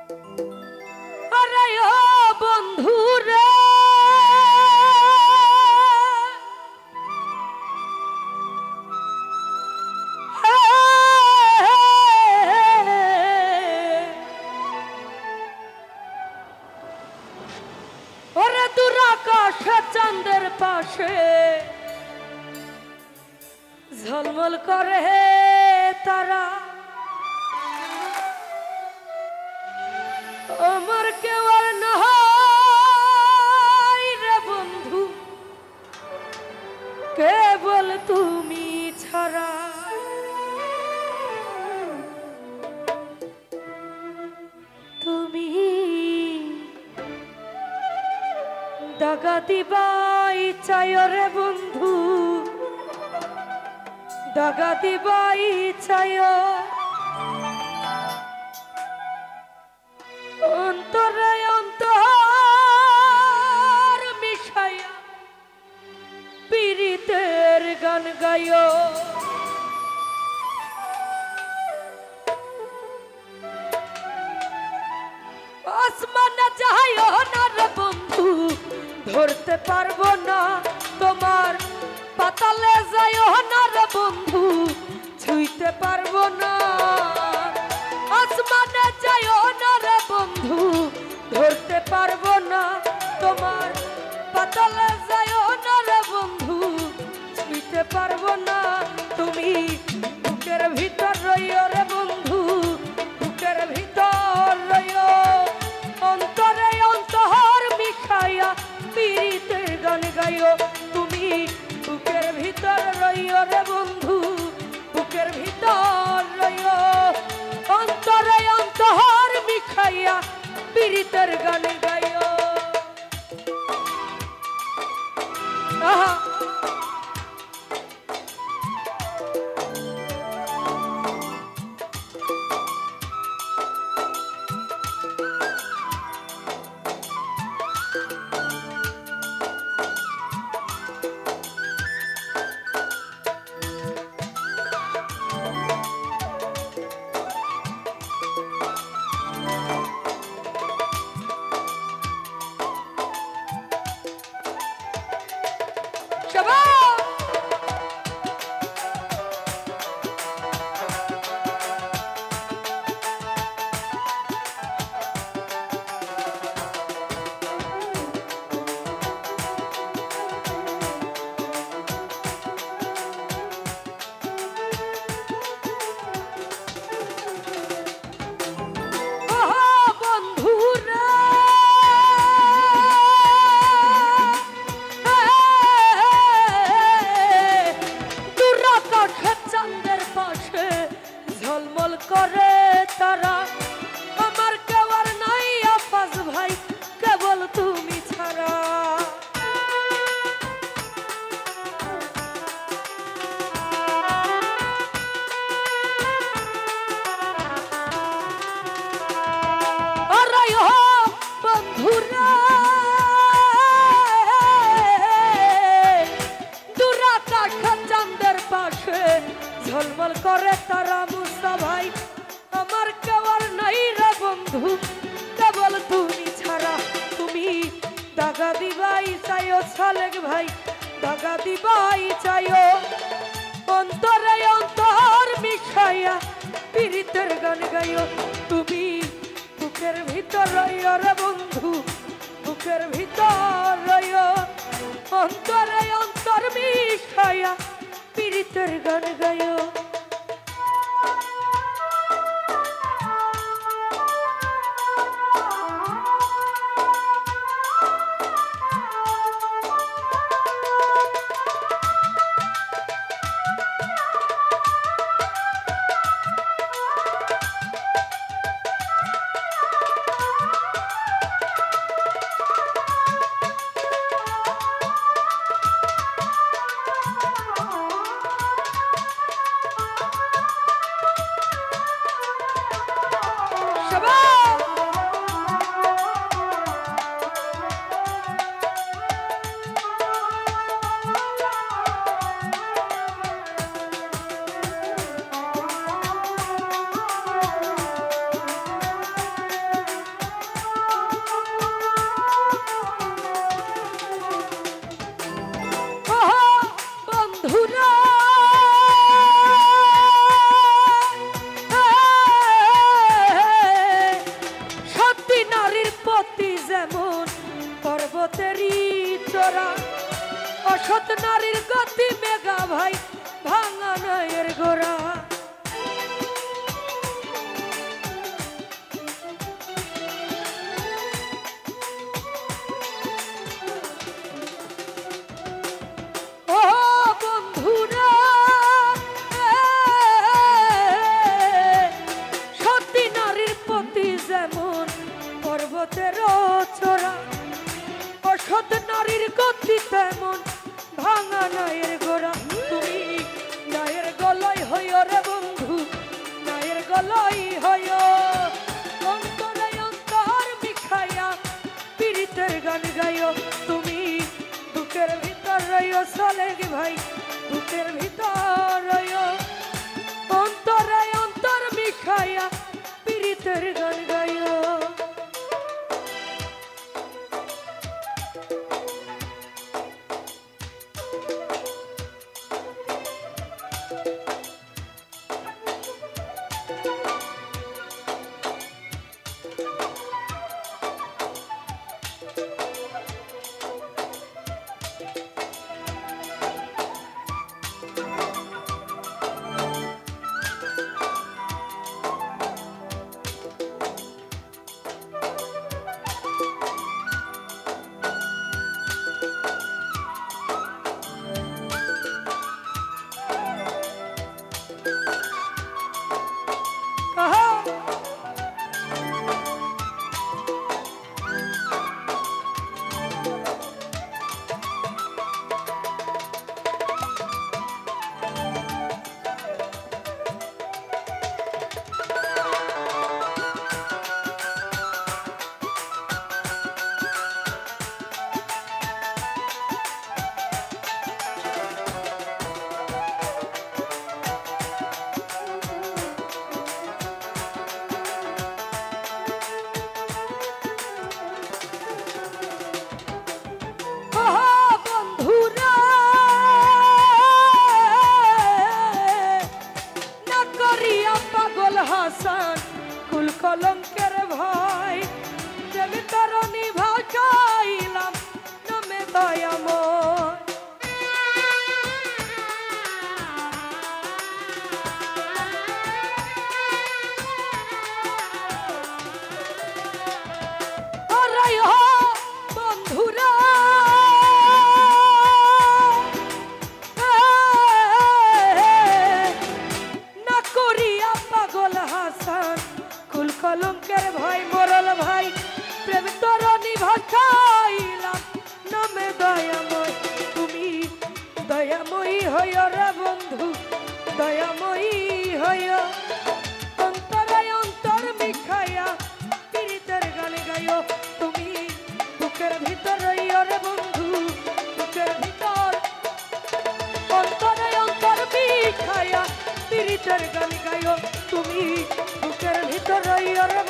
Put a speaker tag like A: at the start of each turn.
A: আরে ও বন্ধু রে ওরে দূর আকাশে চাঁদের পাশে ঝলমল করে তারা আমার কেউ আর নাই রে বন্ধু কেবল তুমি ছাড়া তুমি দাগা দিবাই চাই রে বন্ধু দাগা দিবাই চাই অন্তরে অন্তর মিশাইয়া পীড়িতের গান গায় আসমানে যাইও না রে বন্ধু ধরতে পারবো না তোমার পাতালে যাইও না রে বন্ধু ছুঁইতে পারবো না আসমানে যাইও না রে বন্ধু ধরতে পারবো না তোমার পাতালে যাইও না রে বন্ধু ছুঁইতে পারবো না তুমি বুকের ভিতর রইও রে বন্ধু বুকের ভিতর রইও অন্তরে অন্তর মিশাইয়া পীড়িতের গান গাইও তুমি বুকের ভিতর রইও রে বন্ধু বুকের ভিতর রইও অন্তরে অন্তর মিশাইয়া পীড়িতের গান গাইও আহা করে তারা আমার কেউ আর নাই আফাজ ভাই কেবল তুমি ছাড়া আরে ও বন্ধুরা দূর আকাশ চাঁদের পাশে ঝলমল করে তারা মুস্তা ভাই আমার কেউ আর নাই রে বন্ধু কেবল তুমি ছাড়া তুমি দাগা দিবাই চাইও সালেক ভাই দাগা দিবাই চাইও অন্তরে অন্তর মিশাইয়া পীড়িতের গান গাইও তুমি বুকের ভিতর রইও রে বন্ধু বুকের ভিতর রইও অন্তরে অন্তর মিশাইয়া পীড়িতের গান গাইও পর্বতেরই চোরা অসৎ নারীর গতি মেঘা ভাই ভাঙা নয়ের গোড়া ও বন্ধুরা সতী নারীর প্রতি যেমন পর্বতের চোরা অসৎ নারীর গতি তেমন ভাঙা নায়ের গোড়া তুমি নায়ের গলায় হইও রে বন্ধু নায়ের গলায় হইও অন্তরে অন্তর মিখাইয়া পীড়িতের গান গাইও তুমি বুকের ভিতর রইও চলে গে ভাই বুকের ভিতর রইও অন্তরে অন্তর মিখাইয়া পীড়িতের গান গাইও কুল কলঙ্কের ভাই দেবী তরণী ভাষাইলাম নামে দয়াময় বন্ধুরা না করিয়া পাগল হাসান কুল কলঙ্কের ভাই মরল ভাই প্রেম তরণী ভাষাইলাম নামে দয়াময় তুমি দয়াময়ী হইও রে বন্ধু দয়াময়ী হইও অন্তরে অন্তর মিখাইয়া পীড়িতের গান গাইও তুমি বুকের ভিতর রইও রে বন্ধু বুকের ভিতর অন্তরে অন্তর মিখাইয়া পীড়িতের গান গাইও তুমি বুকের ভিতর রইও রে